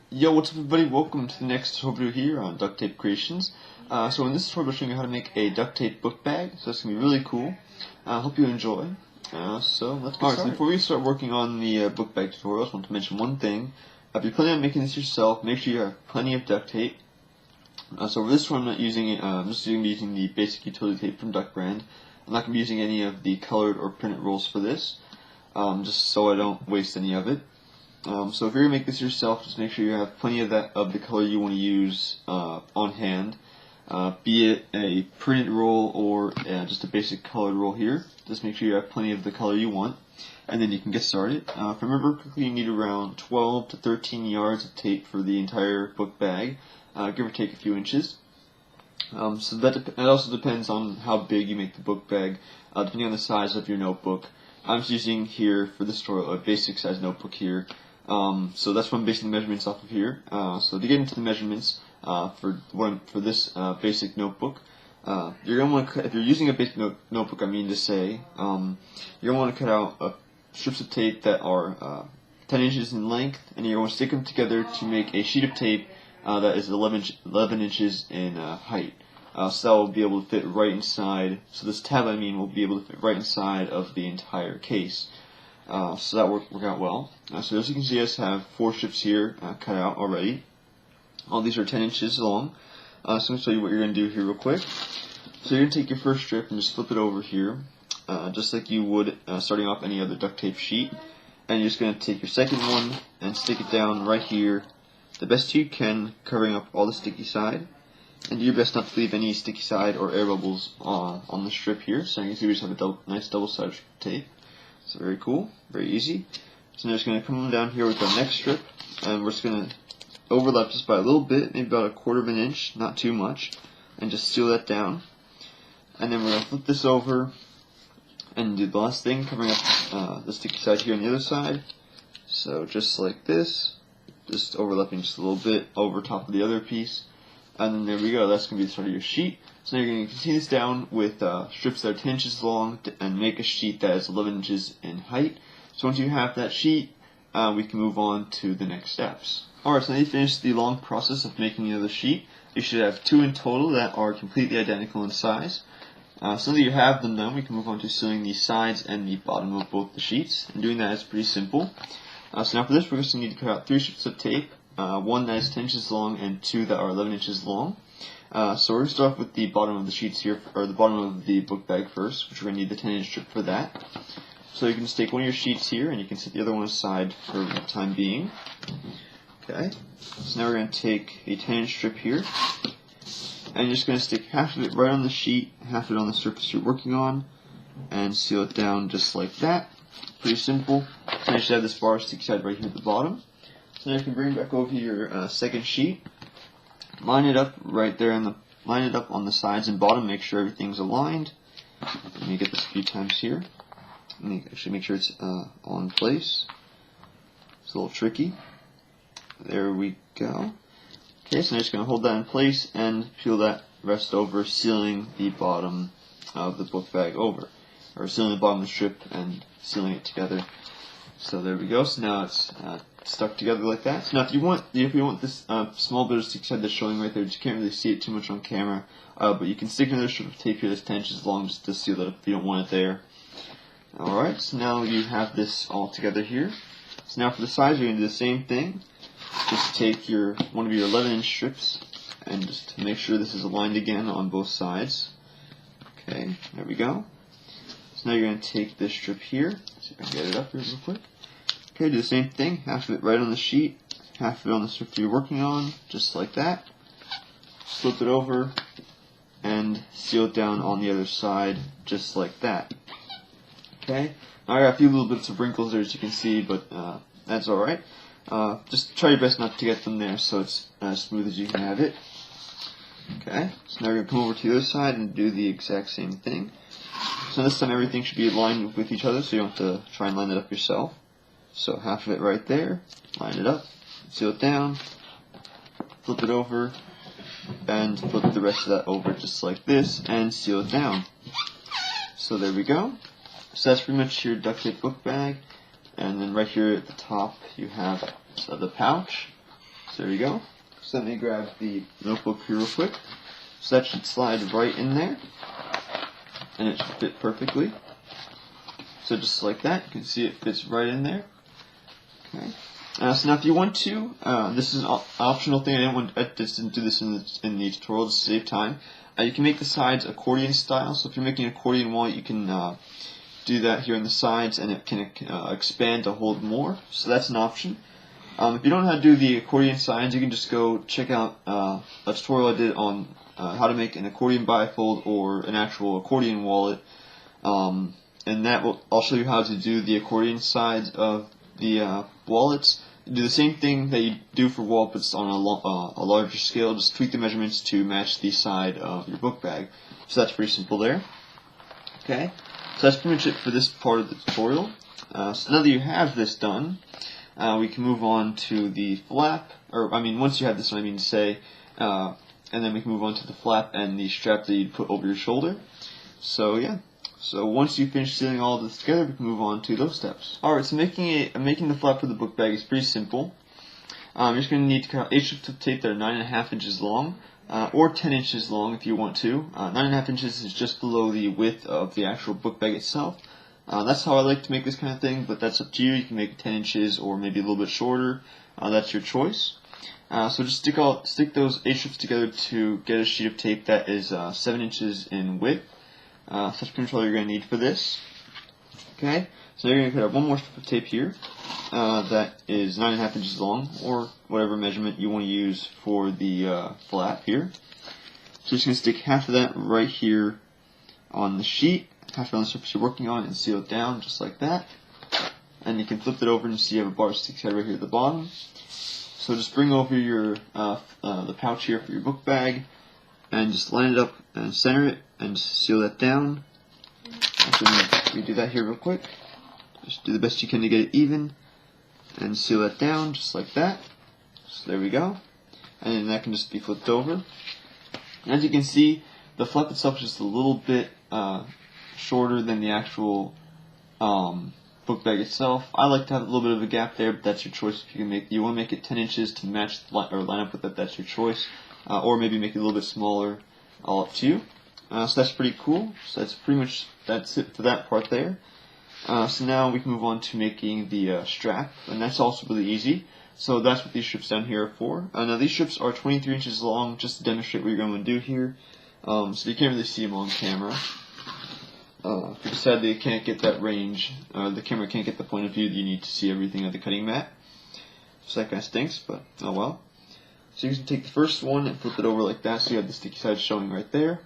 Yo, what's up everybody? Welcome to the next tutorial here on Duct Tape Creations. So in this tutorial, I'll show you how to make a duct tape book bag. So it's going to be really cool. I hope you enjoy. So let's get started. So before we start working on the book bag tutorial, I just want to mention one thing. If you're planning on making this yourself, make sure you have plenty of duct tape. So for this one, I'm not using it. I'm just going to be using the basic utility tape from Duck brand. I'm not going to be using any of the colored or printed rolls for this, just so I don't waste any of it. So if you're going to make this yourself, just make sure you have plenty of the color you want to use on hand. Be it a printed roll or just a basic colored roll here. Just make sure you have plenty of the color you want, and then you can get started. If I remember correctly, you need around 12 to 13 yards of tape for the entire book bag, give or take a few inches. So that also depends on how big you make the book bag, depending on the size of your notebook. I'm just using here for this tutorial a basic size notebook here. So that's what I'm basing the measurements off of here. So to get into the measurements for this basic notebook, you're gonna want to cut, if you're using a basic notebook, I mean to say, you're gonna want to cut out strips of tape that are 10 inches in length, and you're going to stick them together to make a sheet of tape that is 11 inches in height. So that will be able to fit right inside. So this tab, will be able to fit right inside of the entire case. So that worked out well. So as you can see, I just have 4 strips here cut out already. All these are 10 inches long. So I'm going to show you what you're going to do here real quick. So you're going to take your first strip and just flip it over here, just like you would starting off any other duct tape sheet. And you're just going to take your second one and stick it down right here, the best you can, covering up all the sticky side. And do your best not to leave any sticky side or air bubbles on the strip here. So you can see we just have a nice double-sided tape. So very cool, very easy. So now we're just going to come down here with our next strip, and we're just going to overlap just by a little bit, maybe about 1/4 of an inch, not too much, and just seal that down. And then we're going to flip this over and do the last thing, covering up the sticky side here on the other side. So just like this, just overlapping just a little bit over top of the other piece. And then there we go, that's going to be the start of your sheet. So now you're going to continue this down with strips that are 10 inches long and make a sheet that is 11 inches in height. So once you have that sheet, we can move on to the next steps. Alright, so now you finished the long process of making the other sheet. You should have 2 in total that are completely identical in size. So now that you have them done, we can move on to sealing the sides and the bottom of both the sheets. And doing that is pretty simple. So now for this, we're just going to need to cut out 3 strips of tape. 1 that is 10 inches long and 2 that are 11 inches long. So we're going to start off with the bottom of the sheets here, or the bottom of the book bag first, which we're going to need the 10-inch strip for that. So you can just take one of your sheets here, and you can set the other one aside for the time being. Okay, so now we're going to take a 10-inch strip here, and you're just going to stick half of it right on the sheet, half of it on the surface you're working on, and seal it down just like that. Pretty simple. So you should have this bar sticky side right here at the bottom. So now you can bring back over your second sheet, line it up right there, line it up on the sides and bottom, make sure everything's aligned. Let me get this a few times here. Let me actually make sure it's all in place. It's a little tricky. There we go. Okay, so now I'm just going to hold that in place and peel that rest over, sealing the bottom of the book bag over, or sealing the bottom of the strip and sealing it together. So there we go. So now it's stuck together like that. So now if you want this small bit of sticky side that's showing right there, you can't really see it too much on camera, but you can stick another strip of tape here that's 10 inches long just to seal it if you don't want it there. Alright, so now you have this all together here. So now for the sides, you're going to do the same thing. Just take one of your 11-inch strips and just make sure this is aligned again on both sides. Okay, there we go. So now you're going to take this strip here. Let's see if I can get it up here real quick. Okay, do the same thing. Half of it right on the sheet, half of it on the strip you're working on, just like that. Flip it over and seal it down on the other side, just like that. Okay, now I got a few little bits of wrinkles there as you can see, but that's alright. Just try your best not to get them there so it's as smooth as you can have it. Okay, so now we're going to come over to the other side and do the exact same thing. So this time everything should be aligned with each other, so you don't have to try and line it up yourself. So half of it right there, line it up, seal it down, flip it over, and flip the rest of that over just like this, and seal it down. So there we go. So that's pretty much your duct tape book bag. And then right here at the top you have the pouch. So there you go. So let me grab the notebook here real quick. So that should slide right in there, and it should fit perfectly. So just like that, you can see it fits right in there. Okay. So now if you want to, this is an optional thing. I just didn't do this in the tutorial to save time. You can make the sides accordion style. So if you're making an accordion wallet, you can do that here on the sides, and it can expand to hold more. So that's an option. If you don't know how to do the accordion sides, you can just go check out a tutorial I did on how to make an accordion bifold or an actual accordion wallet. And I'll show you how to do the accordion sides of the wallets. You do the same thing that you do for wallets on a larger scale. Just tweak the measurements to match the side of your book bag. So that's pretty simple there. Okay, so that's pretty much it for this part of the tutorial. So now that you have this done, we can move on to the flap, once you have this one, to say, and then we can move on to the flap and the strap that you put over your shoulder. So yeah, so once you finish sealing all of this together, we can move on to those steps. Alright, so making the flap for the book bag is pretty simple. You're just going to need to cut out 8 strips of tape that are 9.5 inches long, or 10 inches long if you want to. 9.5 inches is just below the width of the actual book bag itself. That's how I like to make this kind of thing, but that's up to you. You can make it 10 inches or maybe a little bit shorter. That's your choice. So just stick those 8 strips together to get a sheet of tape that is 7 inches in width. So that's pretty much all you're going to need for this. Okay, so you're going to cut out one more strip of tape here that is 9.5 inches long, or whatever measurement you want to use for the flap here. So you're just going to stick half of that right here on the sheet, half on the surface you're working on, and seal it down just like that. And you can flip it over and see you have a bar sticks out right here at the bottom. So just bring over your the pouch here for your book bag, and just line it up and center it, and seal that down. We do that here real quick. Just do the best you can to get it even, and seal that down just like that. So there we go. And then that can just be flipped over. And as you can see, the flap itself is just a little bit shorter than the actual book bag itself. I like to have a little bit of a gap there, but that's your choice. If you want to make it 10 inches to match or line up with it, that's your choice. Or maybe make it a little bit smaller, all up to you. So that's pretty cool. So that's it for that part there. So now we can move on to making the strap, and that's also really easy. So that's what these strips down here are for. Now these strips are 23 inches long, just to demonstrate what you're going to do here. So you can't really see them on camera. If you decide that you can't get that range, the camera can't get the point of view that you need to see everything on the cutting mat. So that kind of stinks, but oh well. So you can take the first one and flip it over like that, so you have the sticky side showing right there.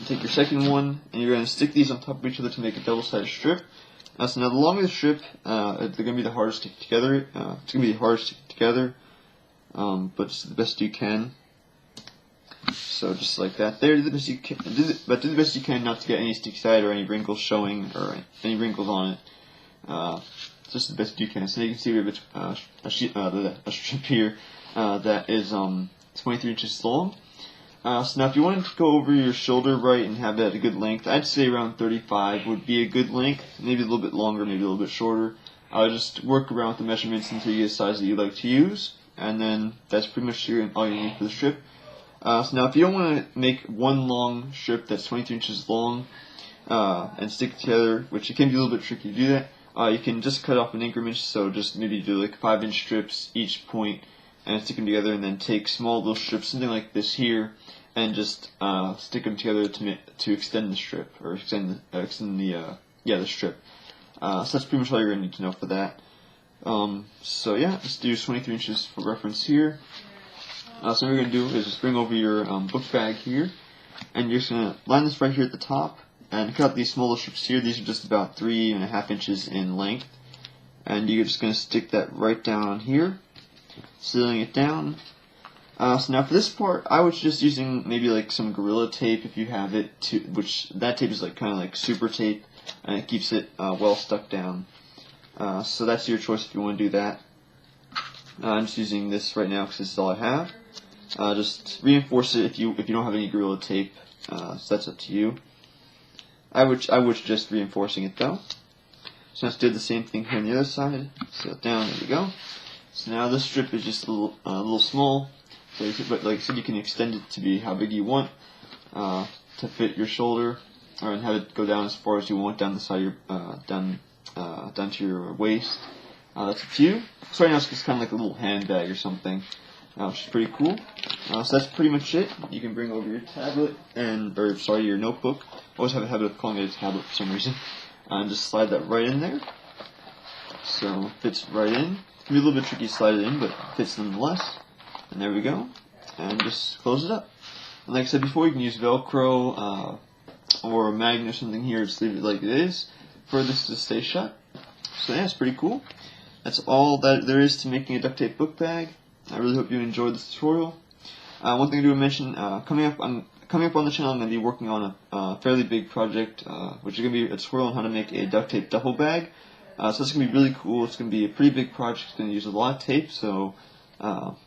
You take your second one, and you're going to stick these on top of each other to make a double-sided strip. So now the longer the strip, they're going to be the hardest to stick together. It's going to be hard to stick together, but just the best you can. So just like that there, do the best you can, but do the best you can not to get any sticky side or any wrinkles showing, or any wrinkles on it. Just the best you can. So you can see we have a strip here that is 23 inches long. So now if you wanted to go over your shoulder right and have that at a good length, I'd say around 35 would be a good length. Maybe a little bit longer, maybe a little bit shorter. Just work around with the measurements until you get a size that you like to use, and then that's pretty much all you need for the strip. So now if you don't want to make one long strip that's 23 inches long and stick it together, which it can be a little bit tricky to do that, you can just cut off in increments. So just maybe do like 5-inch strips each point and stick them together, and then take small little strips, something like this here, and just stick them together to extend the strip, or extend the strip. So that's pretty much all you're going to need to know for that. So yeah, let's do 23 inches for reference here. So what we're going to do is just bring over your book bag here, and you're just going to line this right here at the top, and cut out these smaller strips here. These are just about 3.5 inches in length, and you're just going to stick that right down on here, sealing it down. So now for this part, I was just using maybe like some Gorilla Tape if you have it, which that tape is like kind of like super tape, and it keeps it well stuck down. So that's your choice if you want to do that. I'm just using this right now because this is all I have. Just reinforce it if you don't have any Gorilla Tape. So that's up to you. I would suggest reinforcing it though. So let's do the same thing here on the other side. Seal it down. There we go. So now this strip is just a little small, so but like I said, you can extend it to be how big you want, to fit your shoulder, or have it go down as far as you want down the side of your down to your waist. That's up to you. So right now it's just kind of like a little handbag or something, which is pretty cool. So that's pretty much it. You can bring over your tablet your notebook. I always have a habit of calling it a tablet for some reason. And just slide that right in there. So it fits right in. It can be a little bit tricky to slide it in, but it fits nonetheless. And there we go. And just close it up. And like I said before, you can use Velcro or a magnet or something here. Just leave it like it is for this to stay shut. So yeah, it's pretty cool. That's all that there is to making a duct tape book bag. I really hope you enjoyed this tutorial. One thing I do want to mention, coming up on the channel, I'm going to be working on a fairly big project, which is going to be a tutorial on how to make a duct tape duffel bag. So it's going to be really cool. It's going to be a pretty big project. It's going to use a lot of tape, so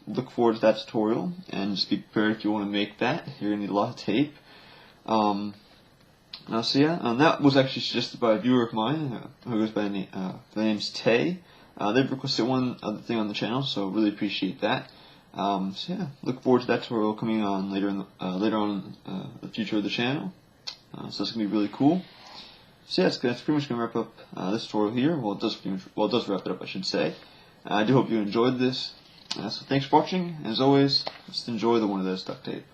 look forward to that tutorial, and just be prepared if you want to make that. You're going to need a lot of tape. So yeah, that was actually suggested by a viewer of mine who goes by the name's Tay. They've requested one other thing on the channel, so really appreciate that. So yeah, look forward to that tutorial coming on later on in the future of the channel. So it's gonna be really cool. So yeah, that's pretty much gonna wrap up this tutorial here. Well, it does wrap it up, I should say. I do hope you enjoyed this. So thanks for watching. As always, just enjoy the one of those duct tape.